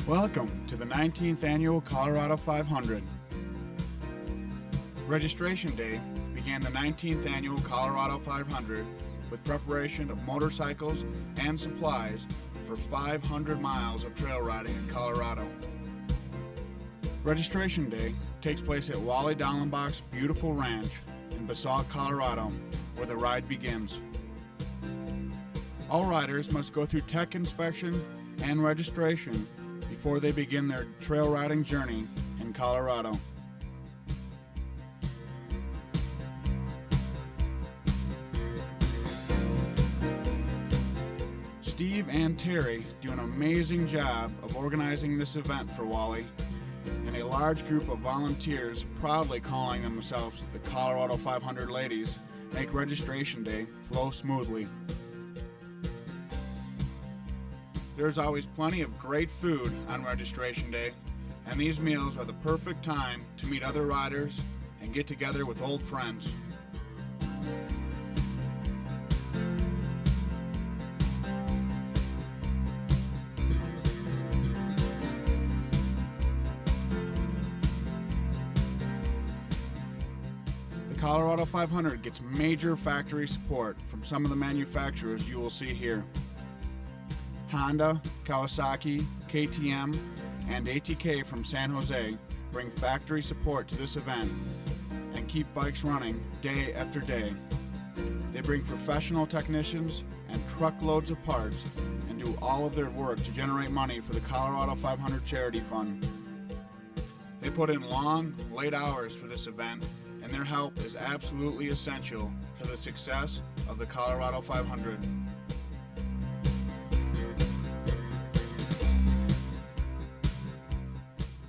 Welcome to the 19th Annual Colorado 500. Registration Day began the 19th Annual Colorado 500 with preparation of motorcycles and supplies for 500 miles of trail riding in Colorado. Registration Day takes place at Wally Dallenbach's beautiful ranch in Basalt, Colorado, where the ride begins. All riders must go through tech inspection and registration before they begin their trail riding journey in Colorado. Steve and Terry do an amazing job of organizing this event for Wally, and a large group of volunteers proudly calling themselves the Colorado 500 Ladies make Registration Day flow smoothly. There's always plenty of great food on Registration Day, and these meals are the perfect time to meet other riders and get together with old friends. The Colorado 500 gets major factory support from some of the manufacturers you will see here. Honda, Kawasaki, KTM, and ATK from San Jose bring factory support to this event and keep bikes running day after day. They bring professional technicians and truckloads of parts and do all of their work to generate money for the Colorado 500 Charity Fund. They put in long, late hours for this event, and their help is absolutely essential to the success of the Colorado 500.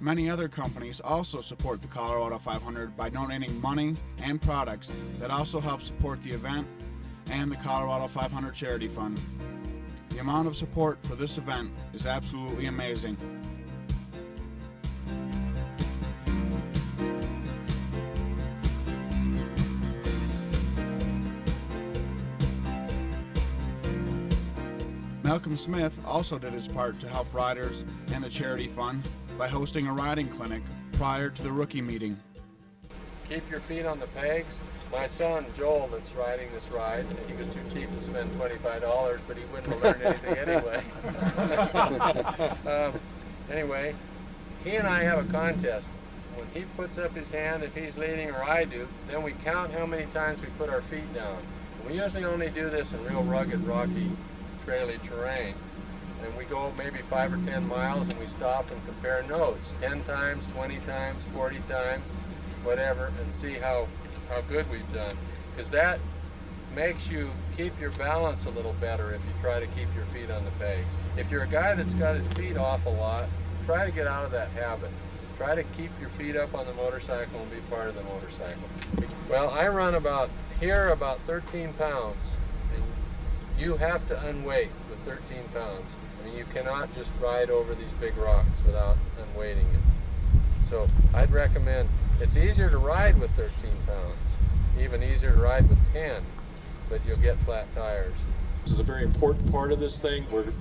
Many other companies also support the Colorado 500 by donating money and products that also help support the event and the Colorado 500 Charity Fund. The amount of support for this event is absolutely amazing. Malcolm Smith also did his part to help riders and the Charity Fund by hosting a riding clinic prior to the rookie meeting. Keep your feet on the pegs. My son Joel that's riding this ride, he was too cheap to spend $25, but he wouldn't have learned anything anyway. Anyway, he and I have a contest. When he puts up his hand, if he's leading or I do, then we count how many times we put our feet down. And we usually only do this in real rugged, rocky, traily terrain. And we go maybe 5 or 10 miles and we stop and compare notes 10 times, 20 times, 40 times, whatever, and see how good we've done. Because that makes you keep your balance a little better if you try to keep your feet on the pegs. If you're a guy that's got his feet off a lot, try to get out of that habit. Try to keep your feet up on the motorcycle and be part of the motorcycle. Well, I run about 13 pounds. And you have to unweight with 13 pounds. I mean, you cannot just ride over these big rocks without unweighting it. So I'd recommend, it's easier to ride with 13 pounds, even easier to ride with 10, but you'll get flat tires. This is a very important part of this thing. We're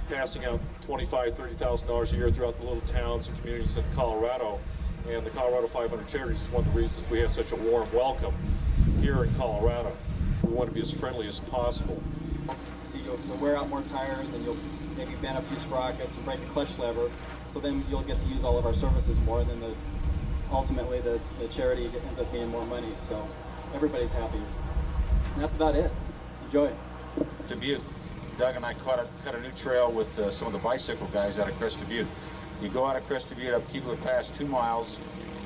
passing out $25,000, $30,000 a year throughout the little towns and communities in Colorado, and the Colorado 500 Charities is one of the reasons we have such a warm welcome here in Colorado. We want to be as friendly as possible. So you'll wear out more tires and you'll maybe bend a few sprockets and break a clutch lever, so then you'll get to use all of our services more, and then ultimately the charity ends up being more money, so everybody's happy. And that's about it. Enjoy. Butte, Doug and I cut a new trail with some of the bicycle guys out of Crest Butte. You go out of Crest Butte up Keebler Pass 2 miles,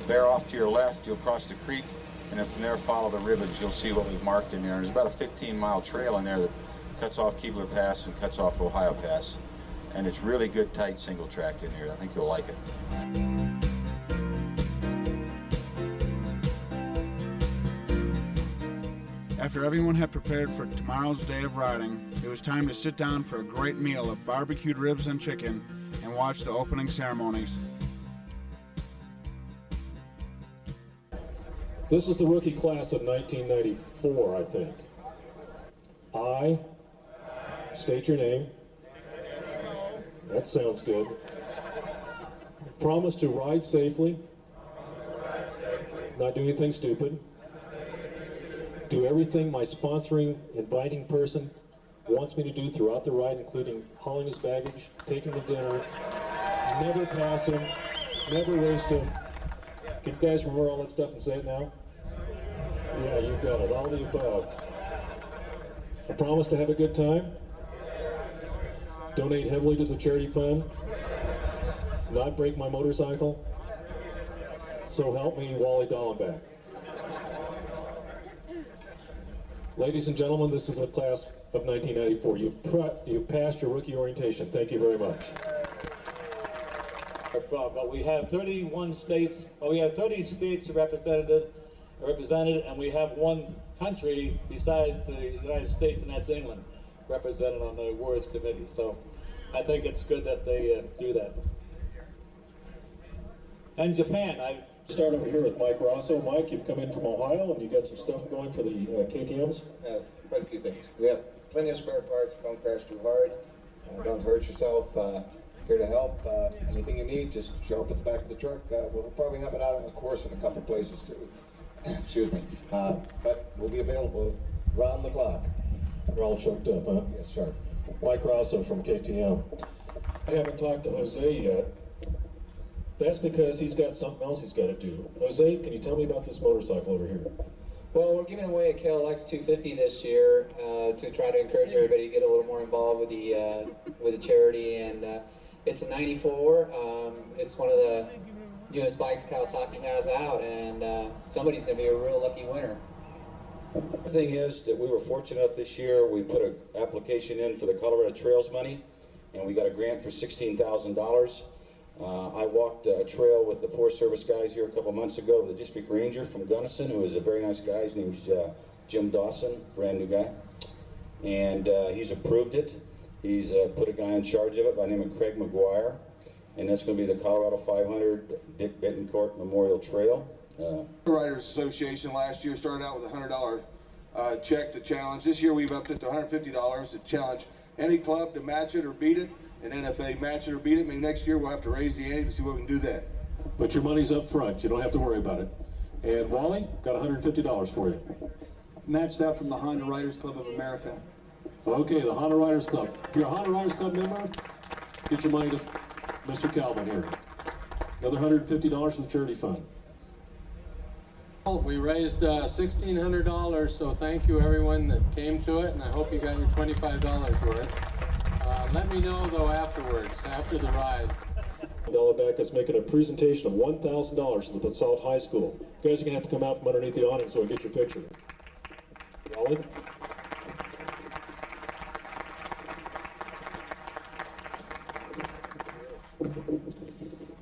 bear off to your left, you'll cross the creek, and then from there follow the rivets. You'll see what we've marked in there. There's about a 15-mile trail in there that cuts off Keebler Pass and cuts off Ohio Pass. And it's really good, tight single track in here. I think you'll like it. After everyone had prepared for tomorrow's day of riding, it was time to sit down for a great meal of barbecued ribs and chicken and watch the opening ceremonies. This is the rookie class of 1994, I think. I state your name. That sounds good. promise to ride safely, not do anything stupid, do everything my sponsoring, inviting person wants me to do throughout the ride, including hauling his baggage, taking him to dinner, never pass him, never waste him. Can you guys remember all that stuff and say it now? Yeah, you got it, all the above. I promise to have a good time, donate heavily to the charity fund, not break my motorcycle, so help me, Wally Dallenbach. Ladies and gentlemen, this is the class of 1994. You've passed your rookie orientation. Thank you very much. But we have 31 states, well, we have 30 states represented, and we have one country besides the United States, and that's England, represented on the awards committee. So I think it's good that they do that. And Japan, I Start over here with Mike Rosso. Mike, you've come in from Ohio and you got some stuff going for the KTMs? Quite a few things. We have plenty of spare parts. Don't crash too hard. Don't hurt yourself. Here to help. Anything you need, just show up at the back of the truck. We'll probably have it out on the course in a couple places too. Excuse me. But we'll be available round the clock. You're all choked up, huh? Yes, sir. Mike Rosso from KTM. I haven't talked to Jose yet. That's because he's got something else he's got to do. Jose, can you tell me about this motorcycle over here? Well, we're giving away a KLX 250 this year to try to encourage everybody to get a little more involved with the charity, and it's a 94. It's one of the newest bikes Kawasaki has out, and somebody's going to be a real lucky winner. The thing is that we were fortunate enough this year, we put an application in for the Colorado Trails money, and we got a grant for $16,000. I walked a trail with the Forest Service guys here a couple months ago, the district ranger from Gunnison, who is a very nice guy. His name's Jim Dawson, brand new guy. And he's approved it. He's put a guy in charge of it by the name of Craig McGuire. And that's going to be the Colorado 500 Dick Betancourt Memorial Trail. Riders Association last year started out with a $100 check to challenge. This year we've upped it to $150 to challenge any club to match it or beat it. And then if they match it or beat it, maybe next year we'll have to raise the ante to see what we can do then. But your money's up front. You don't have to worry about it. And Wally, got $150 for you. Matched out from the Honda Riders Club of America. Okay, the Honda Riders Club. If you're a Honda Riders Club member, get your money to Mr. Calvin here. Another $150 for the charity fund. We raised $1,600, so thank you everyone that came to it, and I hope you got your $25 worth. Let me know though afterwards, after the ride. Dallenbach is making a presentation of $1,000 to the Basalt High School. You guys are going to have to come out from underneath the awning so we get your picture. Wally?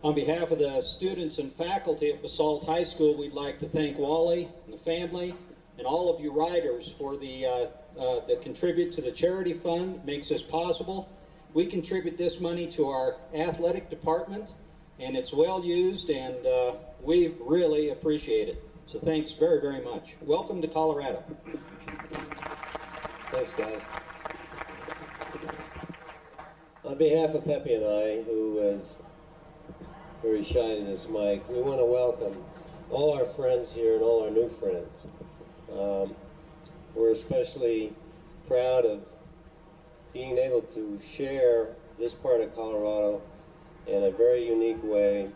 On behalf of the students and faculty at Basalt High School, we'd like to thank Wally and the family and all of you riders for that contribute to the charity fund. It makes this possible. We contribute this money to our athletic department, and it's well used, and we really appreciate it. So thanks very, very much. Welcome to Colorado. Thanks, guys. On behalf of Pepe and I, who is very shy in this mic, we want to welcome all our friends here and all our new friends. We're especially proud of being able to share this part of Colorado in a very unique way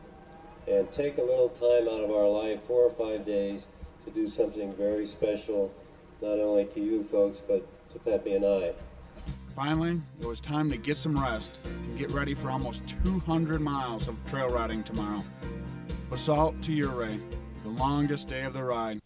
and take a little time out of our life, 4 or 5 days, to do something very special, not only to you folks, but to Pepe and I. Finally, it was time to get some rest and get ready for almost 200 miles of trail riding tomorrow. Basalt to Ouray, the longest day of the ride.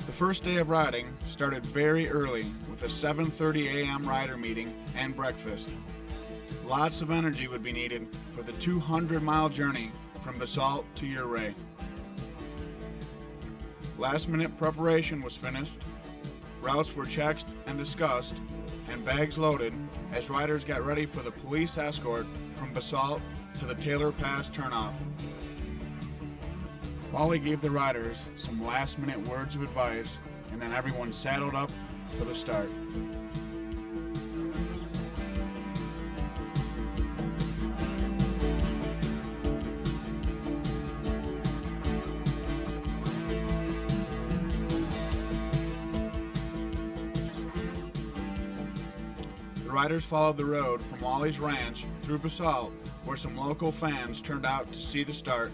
The first day of riding started very early with a 7:30 a.m. rider meeting and breakfast. Lots of energy would be needed for the 200-mile journey from Basalt to Ouray. Last-minute preparation was finished. Routes were checked and discussed, and bags loaded as riders got ready for the police escort from Basalt to the Taylor Pass turnoff. Wally gave the riders some last-minute words of advice, and then everyone saddled up for the start. The riders followed the road from Wally's ranch through Basalt, where some local fans turned out to see the start.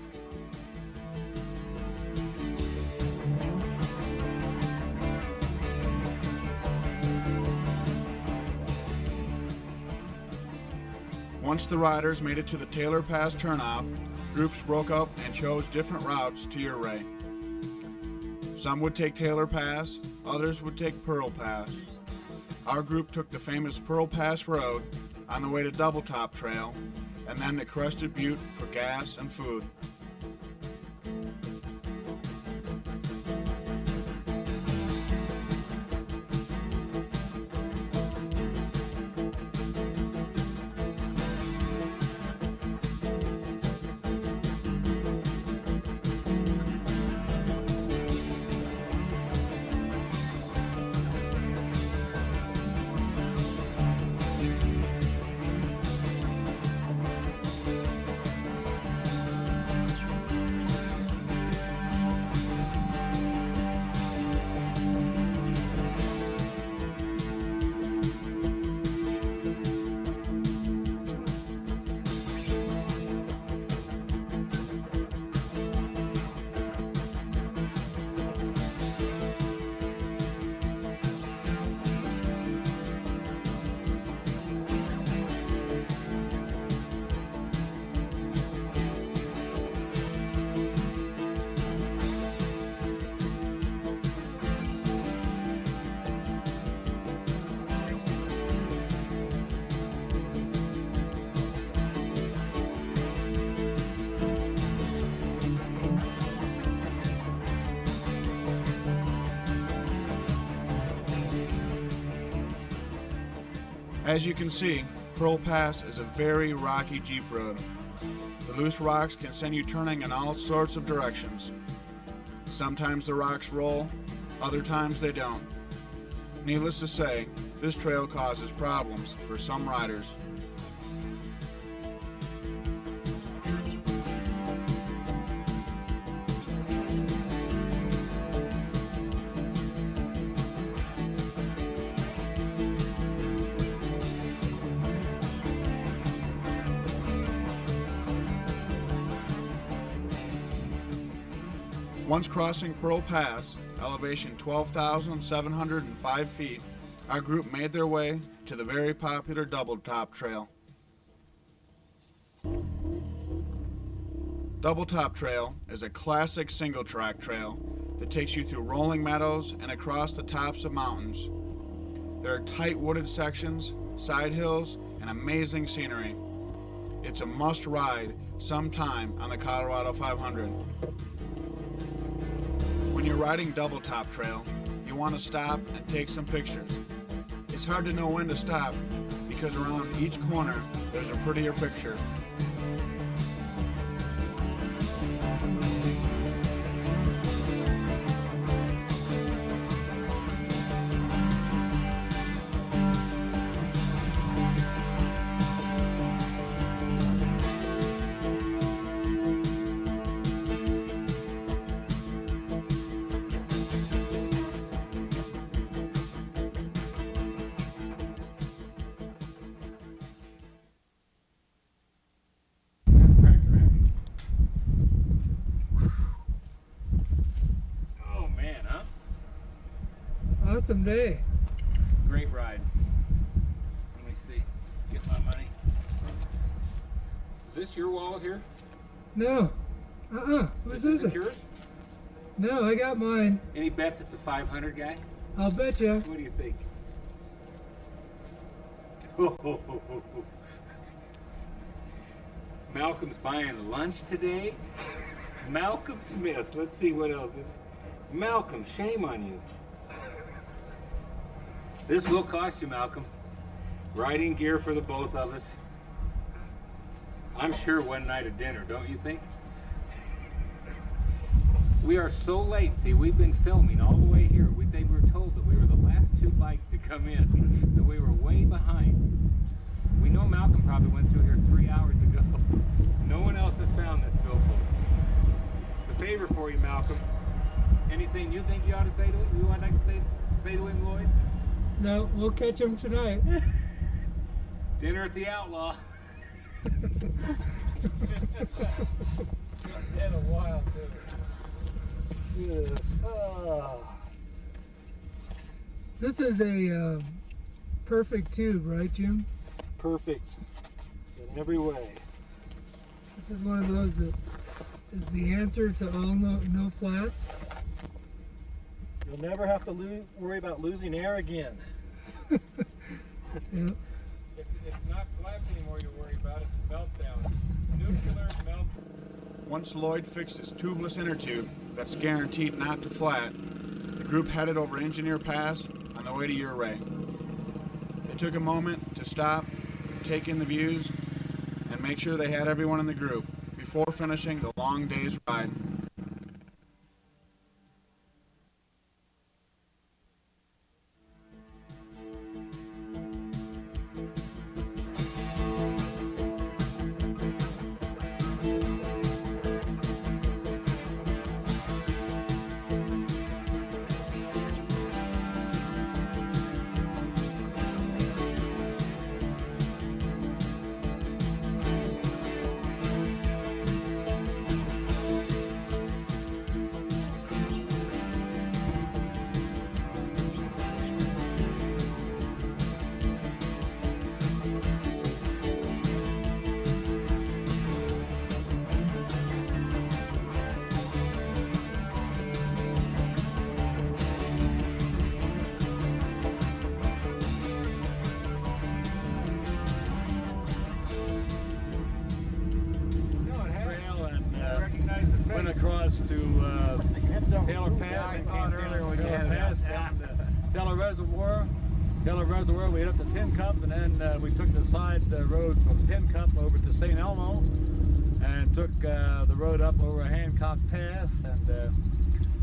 Once the riders made it to the Taylor Pass turnoff, groups broke up and chose different routes to Ouray. Some would take Taylor Pass, others would take Pearl Pass. Our group took the famous Pearl Pass Road on the way to Double Top Trail, and then to Crested Butte for gas and food. As you can see, Pearl Pass is a very rocky jeep road. The loose rocks can send you turning in all sorts of directions. Sometimes the rocks roll, other times they don't. Needless to say, this trail causes problems for some riders. Once crossing Pearl Pass, elevation 12,705 feet, our group made their way to the very popular Double Top Trail. Double Top Trail is a classic single-track trail that takes you through rolling meadows and across the tops of mountains. There are tight wooded sections, side hills, and amazing scenery. It's a must-ride sometime on the Colorado 500. When you're riding Double Top Trail, you want to stop and take some pictures. It's hard to know when to stop because around each corner there's a prettier picture. Awesome day. Great ride. Let me see. Get my money. Is this your wallet here? No. This isn't yours? No, I got mine. Any bets it's a 500 guy? I'll bet you. What do you think? Malcolm's buying lunch today. Malcolm Smith. Let's see what else. Malcolm, shame on you. This will cost you, Malcolm. Riding gear for the both of us. I'm sure one night of dinner, don't you think? We are so late. See, we've been filming all the way here. They were told that we were the last two bikes to come in, that we were way behind. We know Malcolm probably went through here 3 hours ago. No one else has found this billfold. It's a favor for you, Malcolm. Anything you think you ought to say to him? You would like to say to him, Lloyd? No, we'll catch him tonight. Dinner at the Outlaw. In a while, too. Yes. This is a perfect tube, right, Jim? Perfect in every way. This is one of those that is the answer to all no flats. You'll never have to worry about losing air again. Yeah. It's not flats anymore you worry about, it's meltdown. Nuclear meltdown. Once Lloyd fixed his tubeless inner tube that's guaranteed not to flat, the group headed over Engineer Pass on the way to Ouray. They took a moment to stop, take in the views, and make sure they had everyone in the group before finishing the long day's ride. Went across to Taylor Pass and came Taylor Pass down to Taylor Reservoir. Taylor Reservoir, we hit up the Tin Cup, and then we took the side road from Tin Cup over to St. Elmo, and took the road up over Hancock Pass and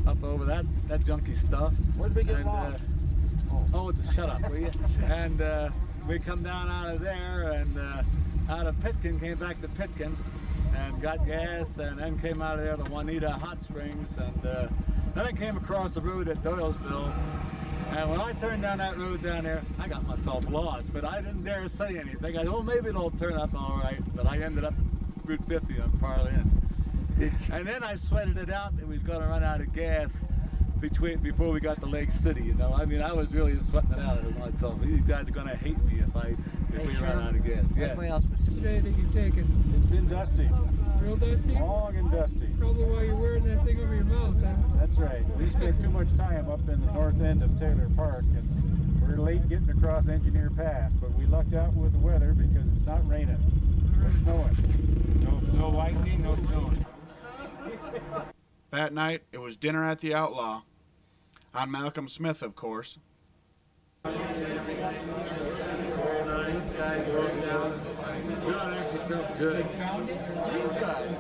up over that junky stuff. Where did we get lost? Shut up, will you? And we come down out of there and out of Pitkin, came back to Pitkin and got gas, and then came out of there to Juanita Hot Springs, and then I came across the road at Doylesville. And when I turned down that road down there, I got myself lost, but I didn't dare say anything. I thought, oh, maybe it'll turn up all right, but I ended up Route 50 on Parlin. And then I sweated it out that we was going to run out of gas before we got to Lake City, you know. I mean, I was really sweating it out of myself. These guys are going to hate me if we run out of gas. Yeah. What's the day that you've taken? It's been dusty. Real dusty? Long and dusty. Probably while you're wearing that thing over your mouth, huh? That's right. We spent too much time up in the north end of Taylor Park, and we're late getting across Engineer Pass, but we lucked out with the weather because it's not raining or snowing. No lightning, no snowing. That night, it was dinner at the Outlaw, on Malcolm Smith, of course. Very nice guys sitting down. God actually felt good. These guys.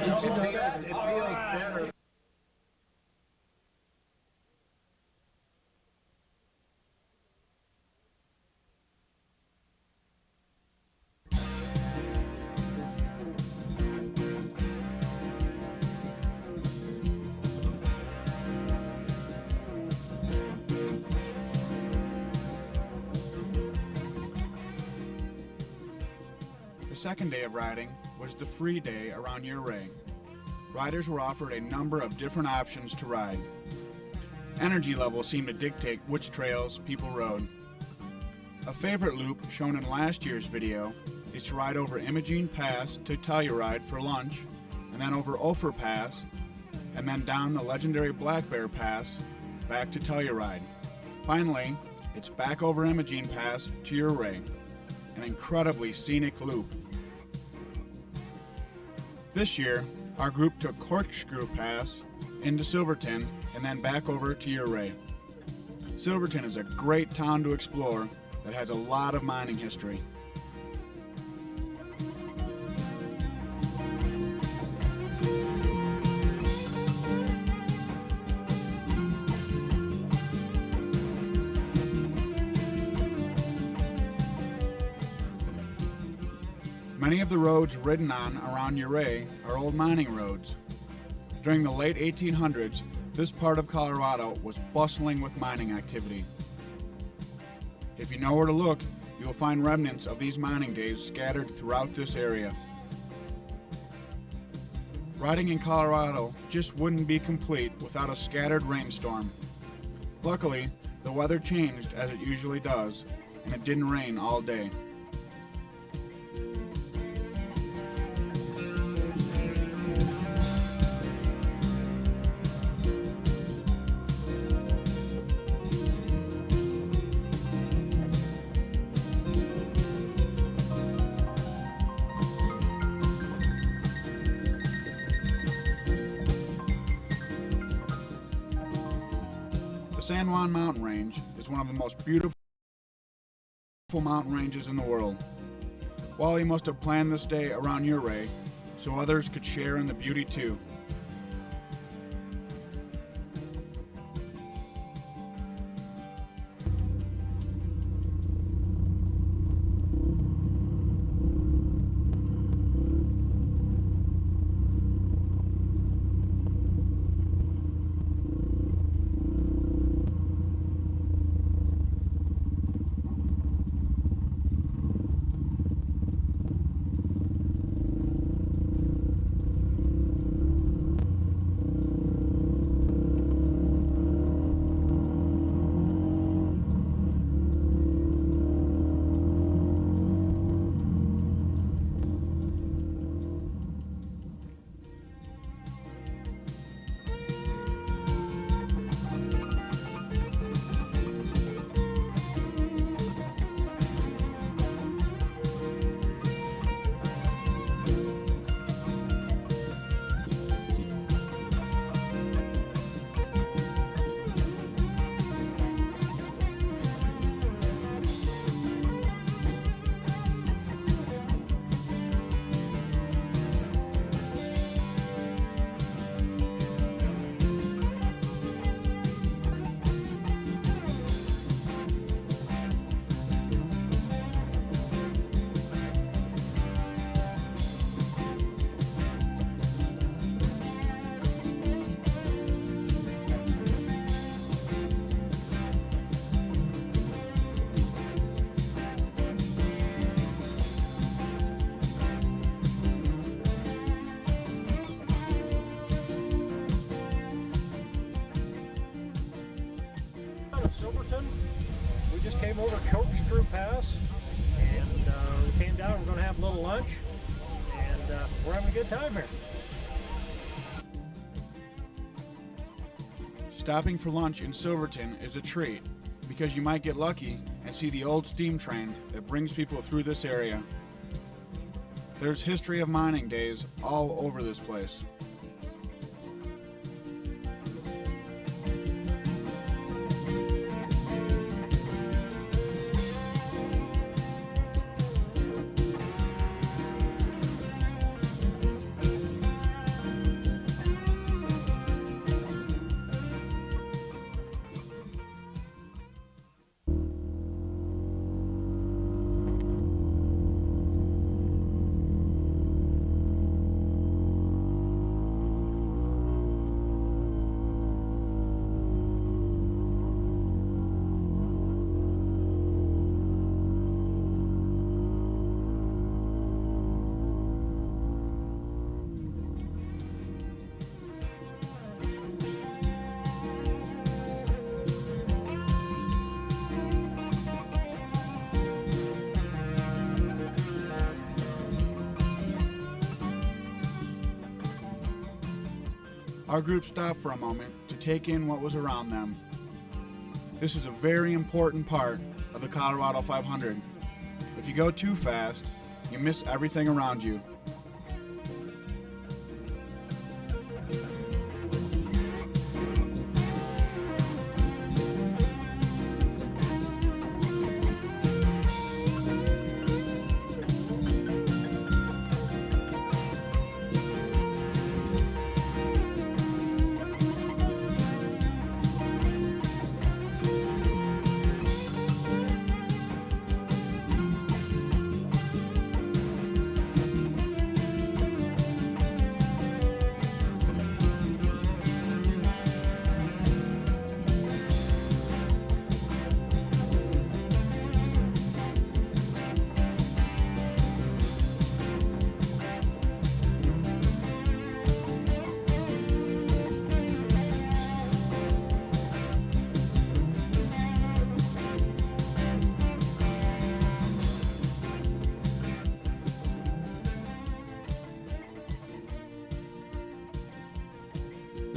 It feels better. The second day of riding was the free day around Ouray. Riders were offered a number of different options to ride. Energy levels seemed to dictate which trails people rode. A favorite loop shown in last year's video is to ride over Imogene Pass to Telluride for lunch, and then over Ophir Pass, and then down the legendary Black Bear Pass back to Telluride. Finally, it's back over Imogene Pass to Ouray, an incredibly scenic loop. This year, our group took Corkscrew Pass into Silverton and then back over to Ouray. Silverton is a great town to explore that has a lot of mining history. Many of the roads ridden on around Ouray are old mining roads. During the late 1800s, this part of Colorado was bustling with mining activity. If you know where to look, you will find remnants of these mining days scattered throughout this area. Riding in Colorado just wouldn't be complete without a scattered rainstorm. Luckily, the weather changed as it usually does, and it didn't rain all day. The San Juan Mountain Range is one of the most beautiful mountain ranges in the world. Wally must have planned this day around Ouray so others could share in the beauty too. We just came over Corkscrew Pass, and we came down. We're going to have a little lunch, and we're having a good time here. Stopping for lunch in Silverton is a treat because you might get lucky and see the old steam train that brings people through this area. There's history of mining days all over this place. Our group stopped for a moment to take in what was around them. This is a very important part of the Colorado 500. If you go too fast, you miss everything around you.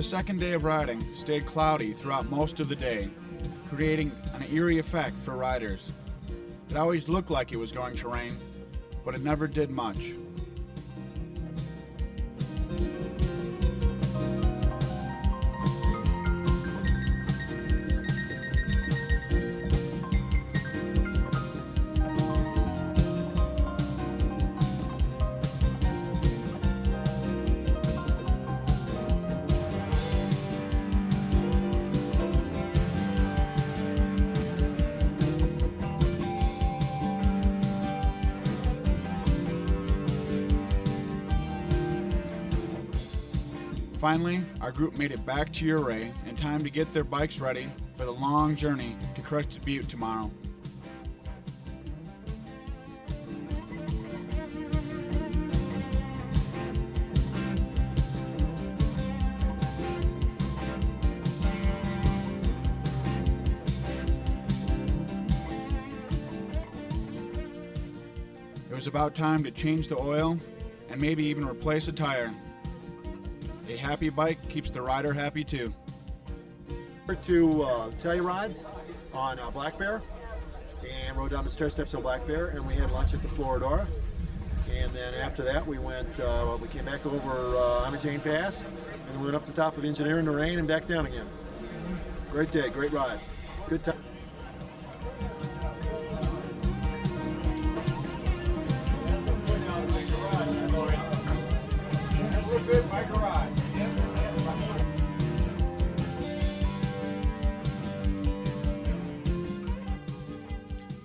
The second day of riding stayed cloudy throughout most of the day, creating an eerie effect for riders. It always looked like it was going to rain, but it never did much. Finally, our group made it back to Ouray in time to get their bikes ready for the long journey to Crested Butte tomorrow. It was about time to change the oil and maybe even replace a tire. A happy bike keeps the rider happy too. To Telluride on Black Bear, and rode down the stair steps on Black Bear, and we had lunch at the Floridora. And then after that, we came back over Imajane Pass, and we went up the top of Engineer in the rain and back down again. Great day, great ride, good time.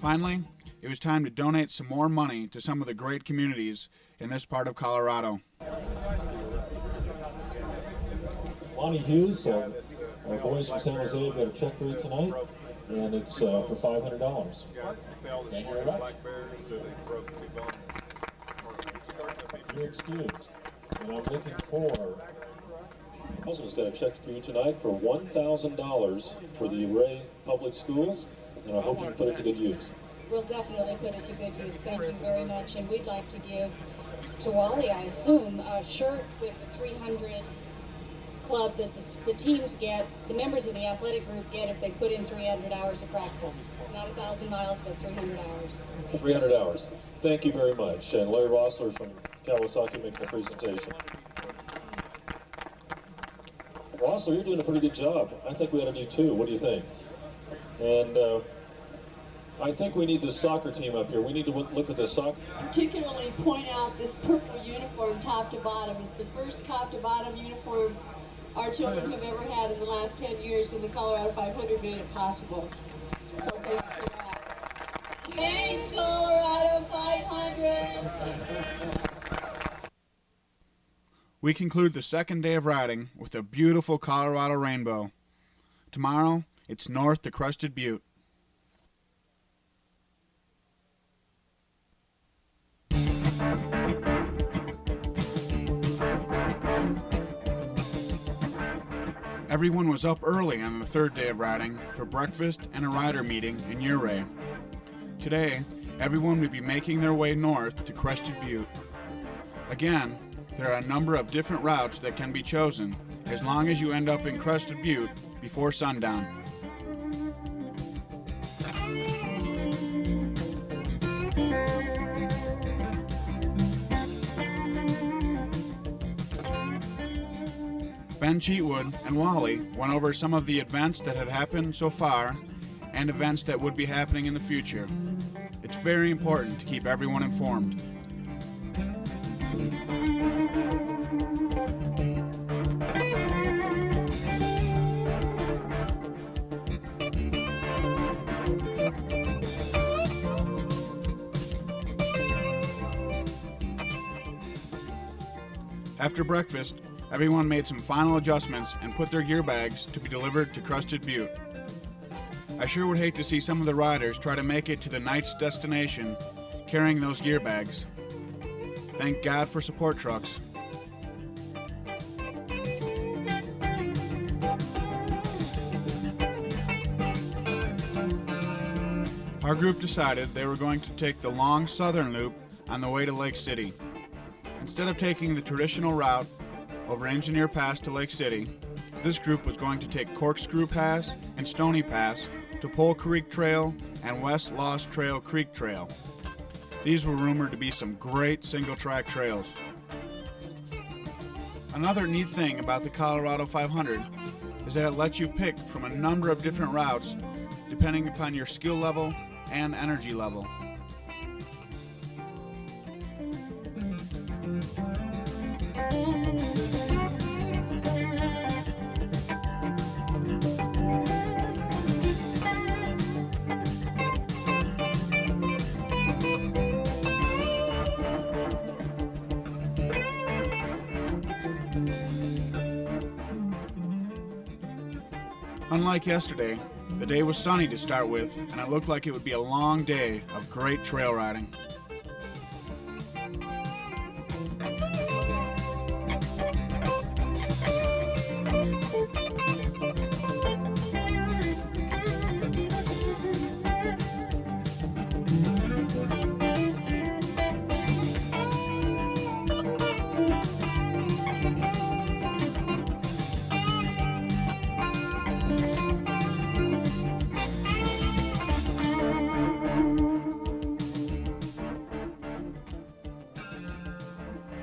Finally, it was time to donate some more money to some of the great communities in this part of Colorado. Lonnie Hughes, our boys from San Jose got a check for you tonight, and it's for $500. Thank you very much. You're excused. And I'm looking for... Husband's got a check for you tonight for $1,000 for the Ouray Public Schools, and I hope you can put it to good use. We'll definitely put it to good use. Thank you very much. And we'd like to give to Wally, I assume, a shirt with the 300 club that the teams get, the members of the athletic group get if they put in 300 hours of practice. Not 1,000 miles, but 300 hours. 300 hours. Thank you very much. And Larry Rossler from Kawasaki making the presentation. Rossler, you're doing a pretty good job. I think we ought to do two. What do you think? And I think we need the soccer team up here. We need to look at the soccer. Particularly point out this purple uniform top to bottom. It's the first top to bottom uniform our children have ever had in the last 10 years, and the Colorado 500 made it possible. So thanks for that. Thanks, Colorado 500! We conclude the second day of riding with a beautiful Colorado rainbow. Tomorrow, it's north to Crested Butte. Everyone was up early on the third day of riding for breakfast and a rider meeting in Ouray. Today, everyone will be making their way north to Crested Butte. Again, there are a number of different routes that can be chosen, as long as you end up in Crested Butte before sundown. Ben Cheatwood and Wally went over some of the events that had happened so far and events that would be happening in the future. It's very important to keep everyone informed. After breakfast, everyone made some final adjustments and put their gear bags to be delivered to Crested Butte. I sure would hate to see some of the riders try to make it to the night's destination carrying those gear bags. Thank God for support trucks. Our group decided they were going to take the long southern loop on the way to Lake City. Instead of taking the traditional route over Engineer Pass to Lake City, this group was going to take Corkscrew Pass and Stony Pass to Pole Creek Trail and West Lost Trail Creek Trail. These were rumored to be some great single-track trails. Another neat thing about the Colorado 500 is that it lets you pick from a number of different routes depending upon your skill level and energy level. Unlike yesterday, the day was sunny to start with, and it looked like it would be a long day of great trail riding.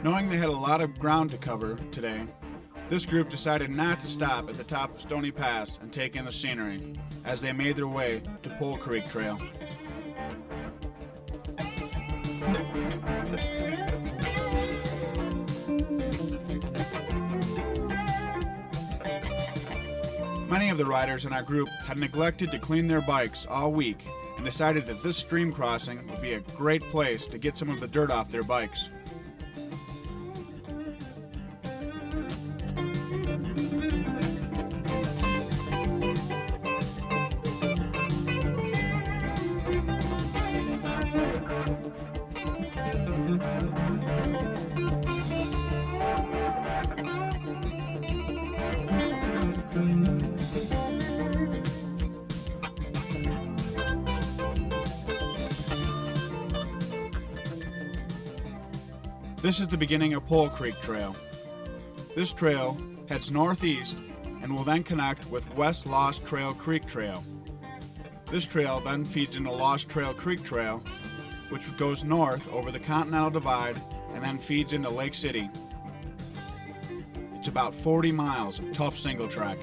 Knowing they had a lot of ground to cover today, this group decided not to stop at the top of Stony Pass and take in the scenery as they made their way to Pole Creek Trail. Many of the riders in our group had neglected to clean their bikes all week and decided that this stream crossing would be a great place to get some of the dirt off their bikes. This is the beginning of Pole Creek Trail. This trail heads northeast and will then connect with West Lost Trail Creek Trail. This trail then feeds into Lost Trail Creek Trail, which goes north over the Continental Divide and then feeds into Lake City. It's about 40 miles of tough single track.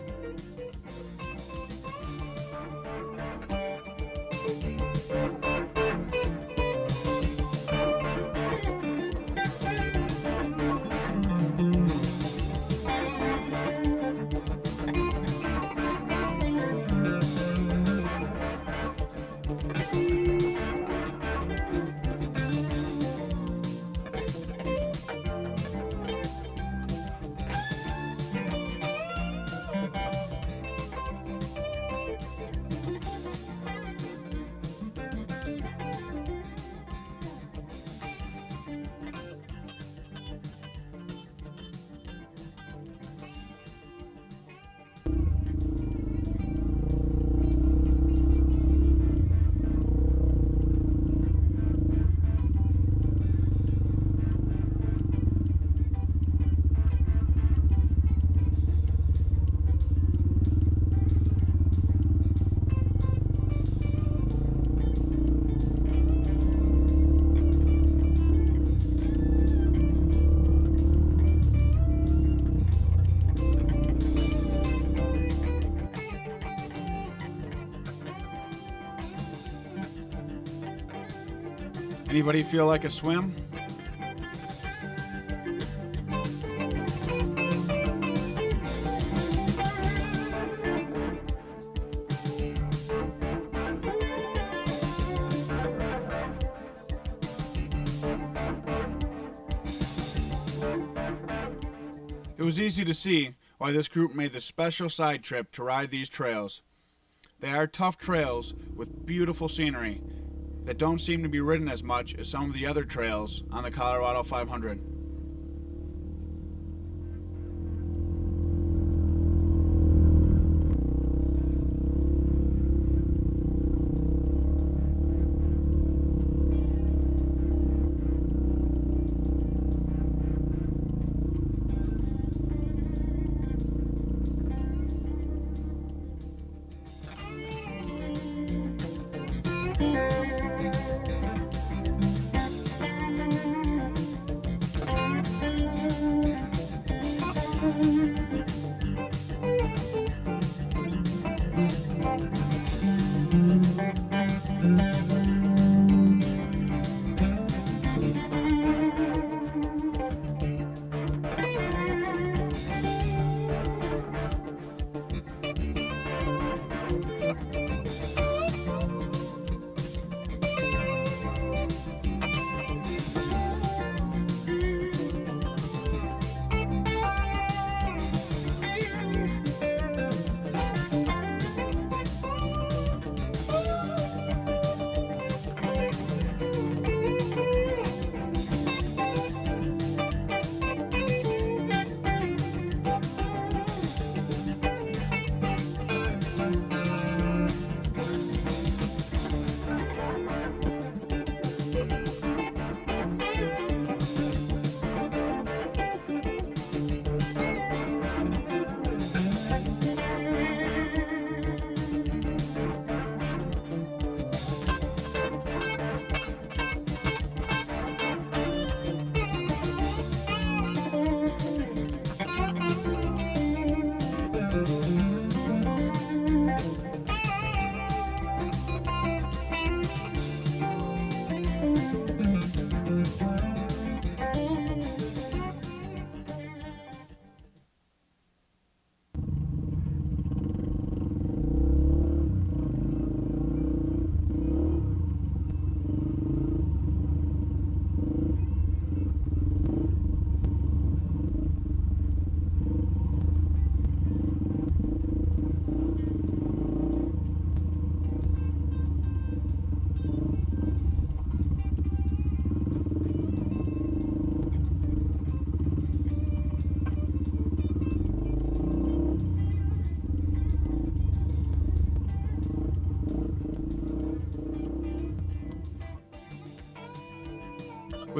Anybody feel like a swim? It was easy to see why this group made the special side trip to ride these trails. They are tough trails with beautiful scenery that don't seem to be ridden as much as some of the other trails on the Colorado 500.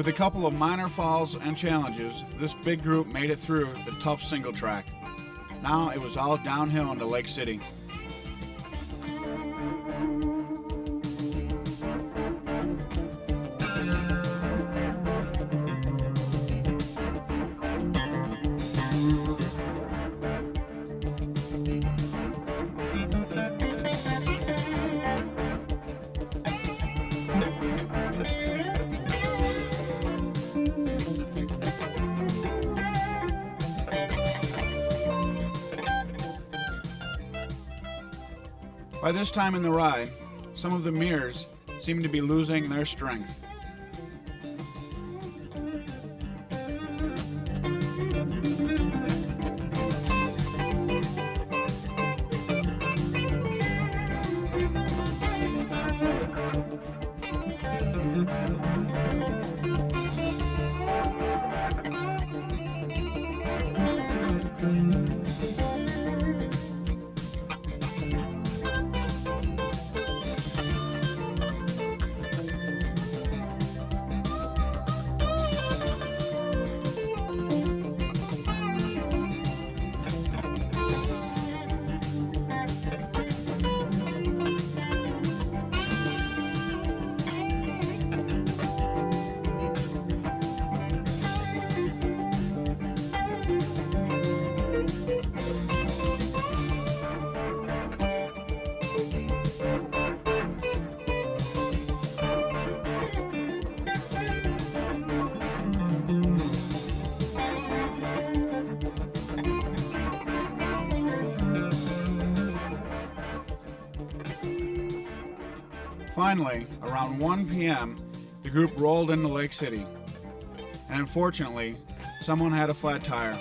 With a couple of minor falls and challenges, this big group made it through the tough single track. Now it was all downhill into Lake City. By this time in the ride, some of the mirrors seemed to be losing their strength. Finally, around 1 p.m., the group rolled into Lake City. And unfortunately, someone had a flat tire.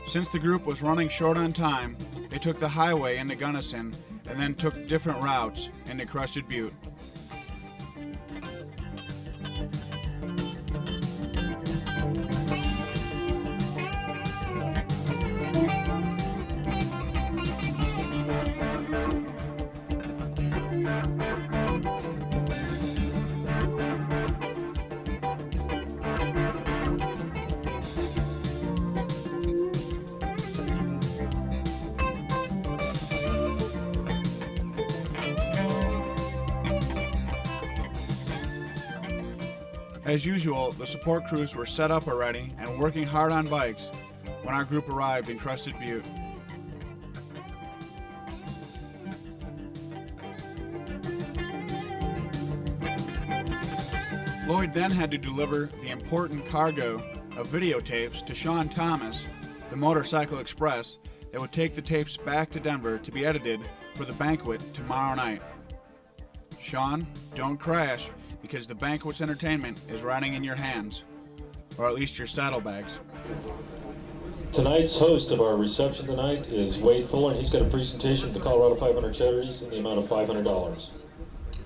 Since the group was running short on time, they took the highway into Gunnison and then took different routes into Crested Butte. As usual, the support crews were set up already and working hard on bikes when our group arrived in Crested Butte. Lloyd then had to deliver the important cargo of videotapes to Sean Thomas, the Motorcycle Express, that would take the tapes back to Denver to be edited for the banquet tomorrow night. Sean, don't crash, because the banquet's entertainment is riding in your hands, or at least your saddlebags. Tonight's host of our reception tonight is Wade Fuller, and he's got a presentation of the Colorado 500 Charities in the amount of $500.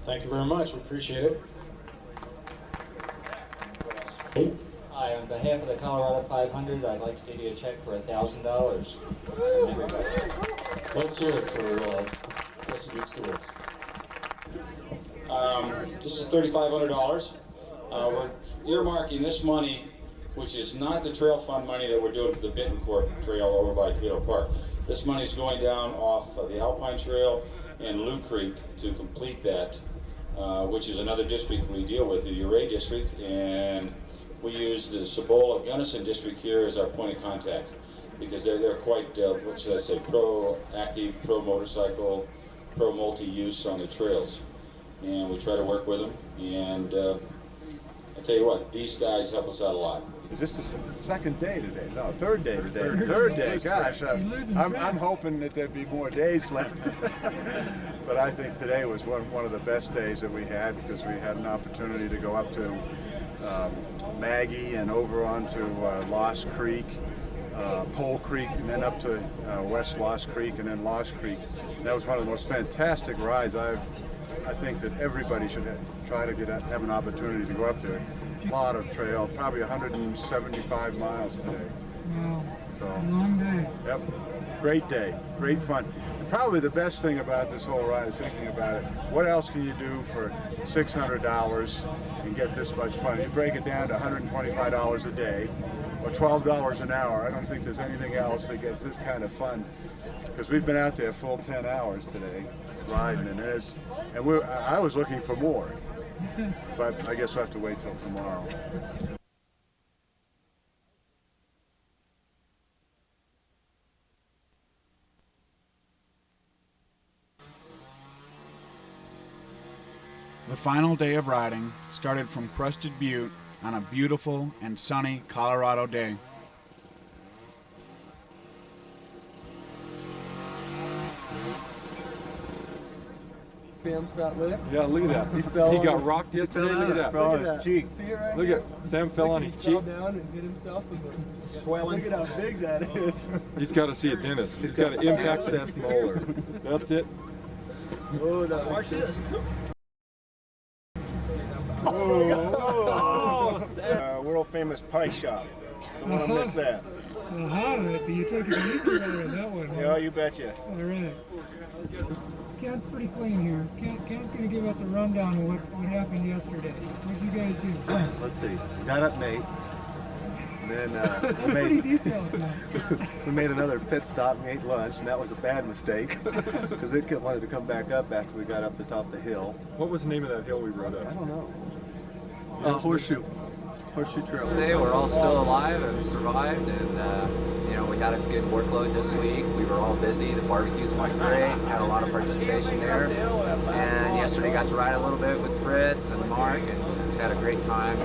Thank you very much. We appreciate it. Hi, on behalf of the Colorado 500, I'd like to give you a check for $1,000. Let's hear it for Crested Butte Stewards. This is $3,500. We're earmarking this money, which is not the trail fund money that we're doing for the Bittencourt Trail over by Toledo Park. This money is going down off the Alpine Trail and Lou Creek to complete that, which is another district we deal with, the Uray district, and we use the Cibola Gunnison district here as our point of contact because they're quite, what should I say, pro-active, pro-motorcycle, pro-multi-use on the trails. And we try to work with them, and I tell you what, these guys help us out a lot. Is this the second day today? No, third day today. Third day, gosh. I'm hoping that there'd be more days left. But I think today was one of the best days that we had because we had an opportunity to go up to Maggie and over onto Lost Creek, Pole Creek, and then up to West Lost Creek and then Lost Creek. And that was one of the most fantastic rides I think that everybody should try to have an opportunity to go up there. A lot of trail, probably 175 miles today. Wow. So Long day. Yep. Great day. Great fun. And probably the best thing about this whole ride is thinking about it. What else can you do for $600 and get this much fun? You break it down to $125 a day or $12 an hour. I don't think there's anything else that gets this kind of fun, because we've been out there full 10 hours today riding, and I was looking for more, but I guess we'll have to wait till tomorrow. The final day of riding started from Crested Butte on a beautiful and sunny Colorado day. Sam's fat lip. Yeah, look at that. He got rocked yesterday. Look at that. Fell on his cheek. See it right Look there? at Sam fell on his He cheek. fell down and hit himself with the Swelling. Look at how big that is. He's got to see a dentist. He's got to impact abscess molar. That's it. Oh, no. Watch this. World famous pie shop. Don't want to miss that. You take it easy on that one. Huh? Yeah, you betcha. All right. Ken's pretty clean here. Ken's going to give us a rundown of what happened yesterday. What did you guys do? Let's see. Got up and ate. And then Pretty detailed now. we made another pit stop and ate lunch, and that was a bad mistake because it wanted to come back up after we got up the top of the hill. What was the name of that hill we rode up? I don't know. Horseshoe Trail. Today we're all still alive and survived, and you know, we had a good workload this week. We were all busy. The barbecues went great. Had a lot of participation there. And yesterday got to ride a little bit with Fritz and Mark, and had a great time.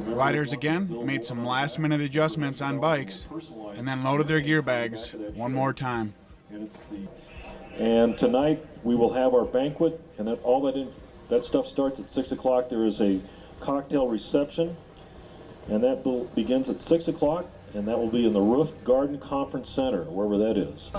Riders again made some last-minute adjustments on bikes and then loaded their gear bags one more time. And tonight we will have our banquet, and that stuff starts at 6 o'clock. There is a cocktail reception, and that begins at 6 o'clock, and that will be in the Roof Garden Conference Center, wherever that is.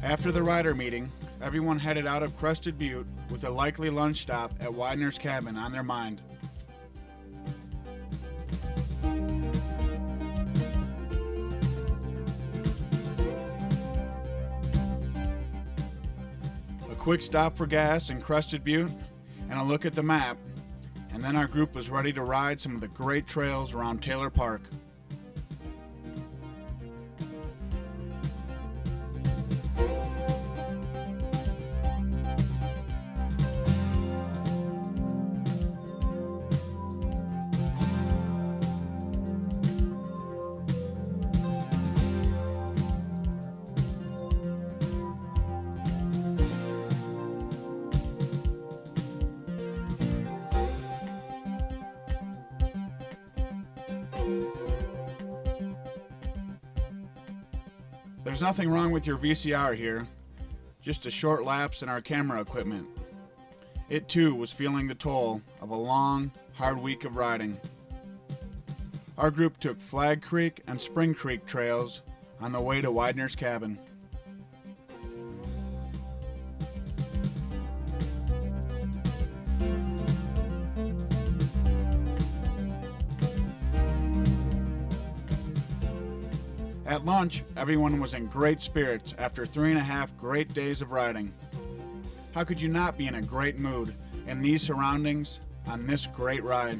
After the rider meeting, everyone headed out of Crested Butte with a likely lunch stop at Widener's Cabin on their mind. A quick stop for gas in Crested Butte and a look at the map, and then our group was ready to ride some of the great trails around Taylor Park. There's nothing wrong with your VCR here, just a short lapse in our camera equipment. It too was feeling the toll of a long, hard week of riding. Our group took Flag Creek and Spring Creek trails on the way to Widener's Cabin. At lunch, everyone was in great spirits after 3.5 great days of riding. How could you not be in a great mood in these surroundings on this great ride?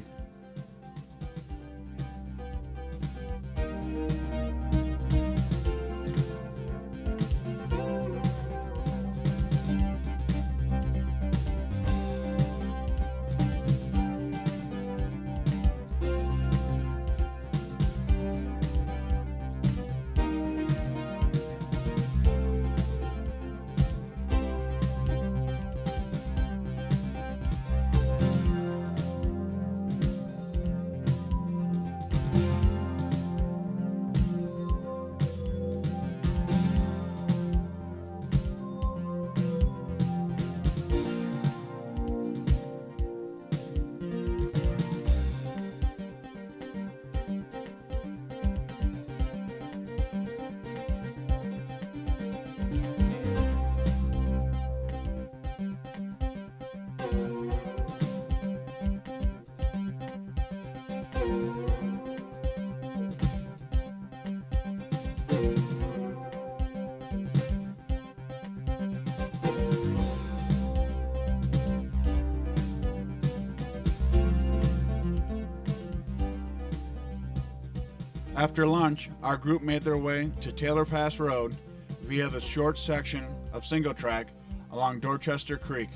After lunch, our group made their way to Taylor Pass Road via the short section of single track along Dorchester Creek.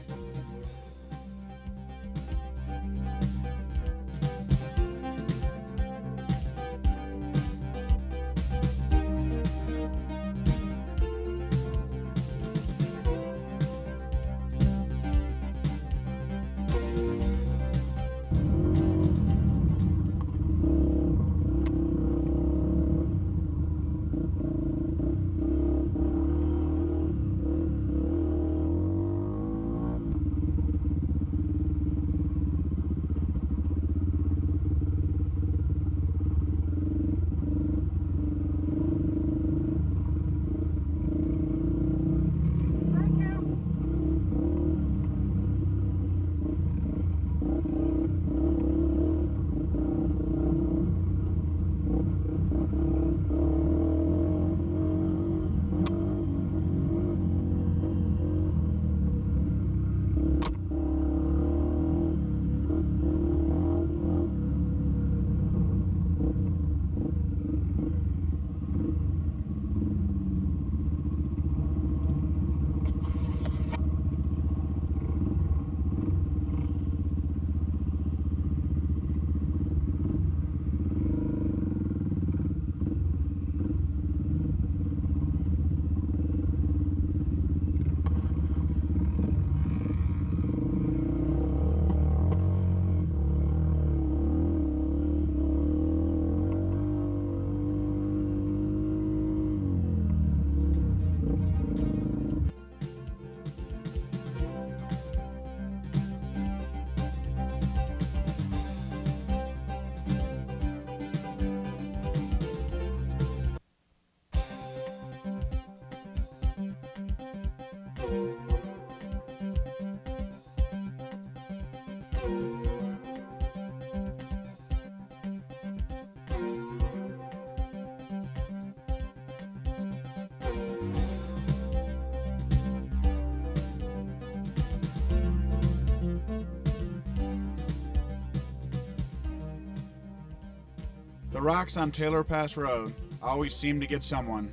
The rocks on Taylor Pass Road always seem to get someone.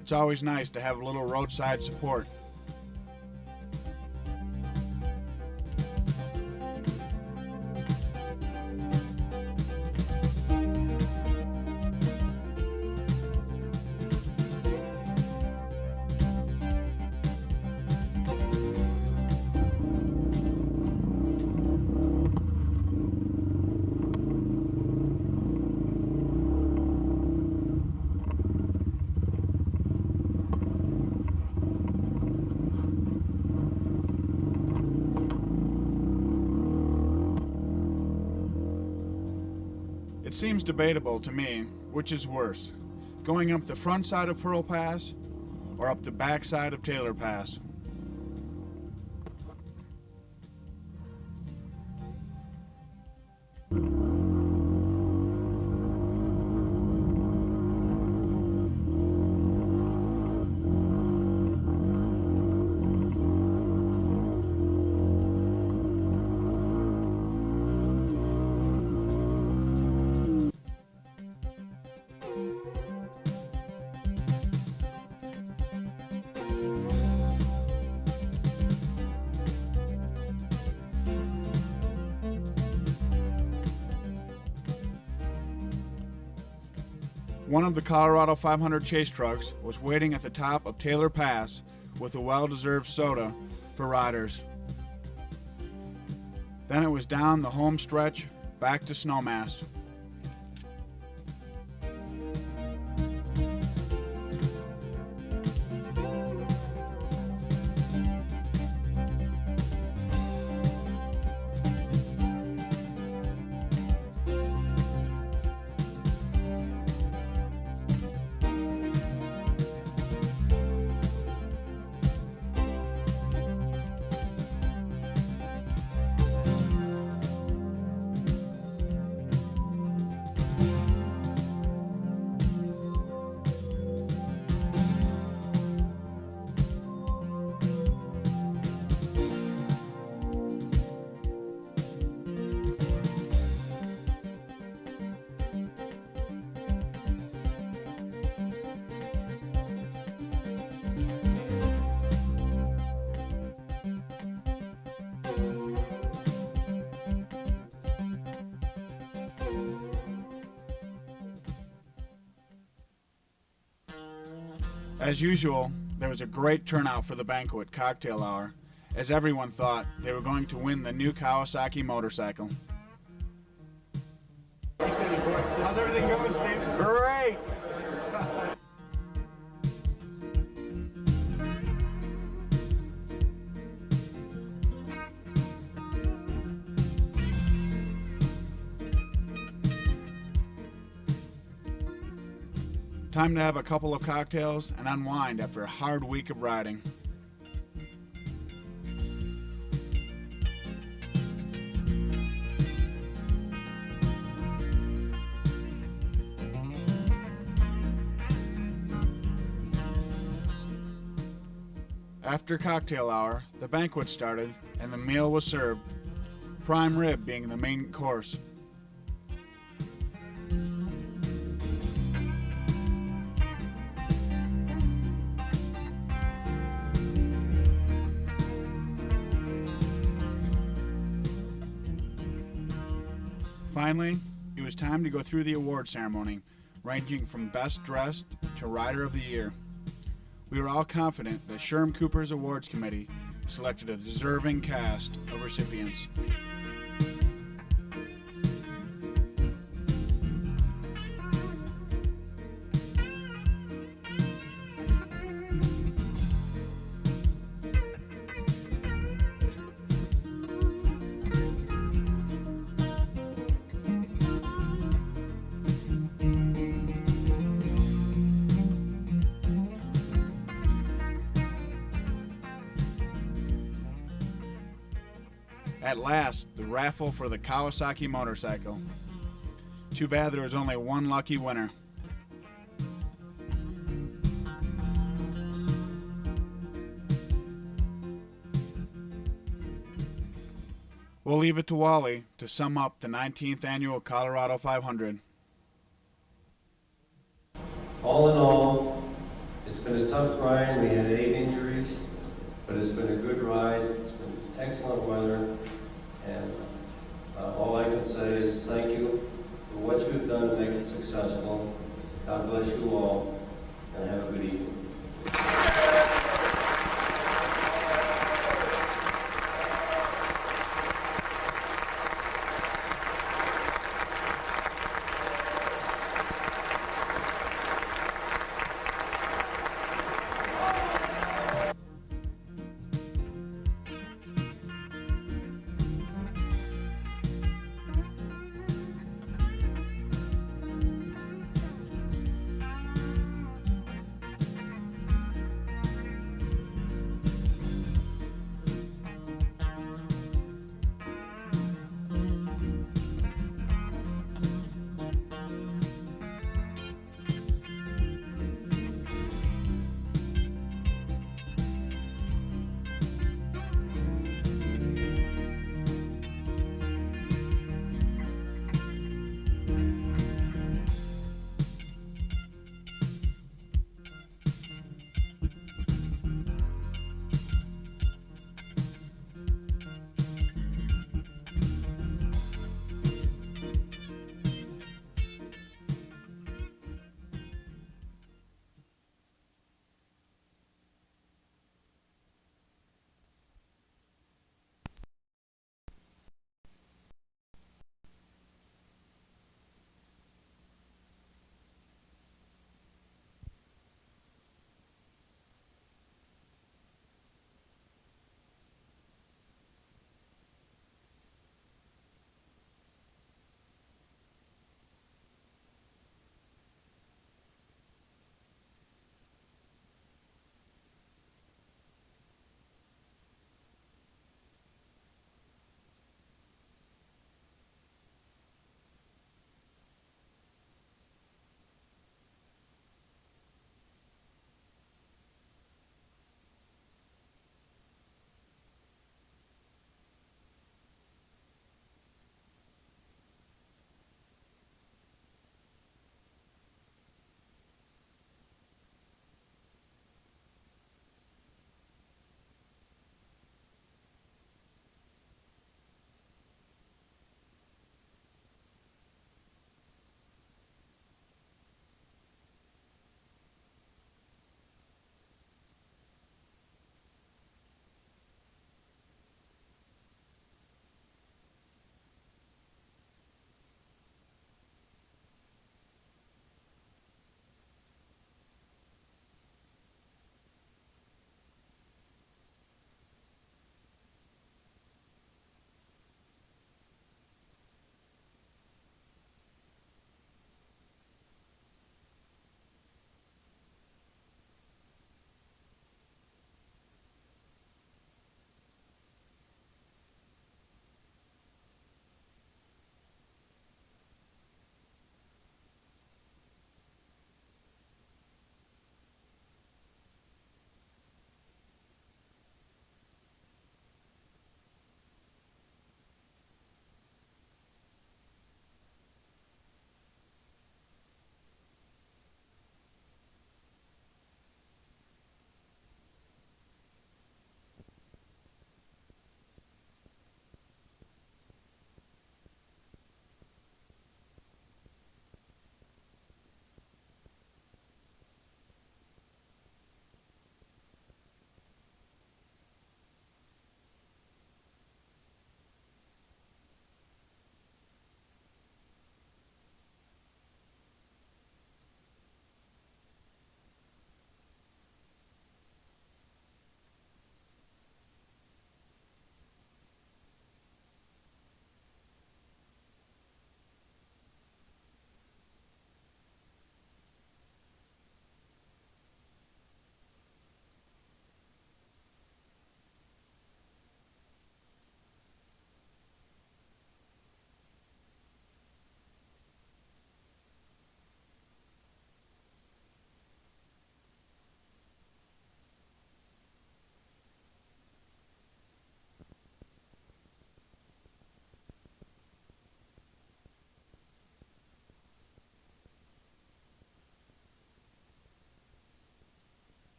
It's always nice to have a little roadside support. It seems debatable to me which is worse, going up the front side of Pearl Pass or up the back side of Taylor Pass. One of the Colorado 500 chase trucks was waiting at the top of Taylor Pass with a well-deserved soda for riders. Then it was down the home stretch back to Snowmass. As usual, there was a great turnout for the banquet cocktail hour, as everyone thought they were going to win the new Kawasaki motorcycle. How's everything going, Steve? Great! Time to have a couple of cocktails and unwind after a hard week of riding. After cocktail hour, the banquet started and the meal was served, prime rib being the main course. Finally, it was time to go through the award ceremony, ranging from Best Dressed to Rider of the Year. We were all confident that Sherm Cooper's Awards Committee selected a deserving cast of recipients. At last, the raffle for the Kawasaki motorcycle. Too bad there was only one lucky winner. We'll leave it to Wally to sum up the 19th annual Colorado 500. All in all, it's been a tough grind. We had 8 injuries, but it's been a good ride. It's been excellent weather, and all I can say is thank you for what you've done to make it successful. God bless you all, and have a good evening.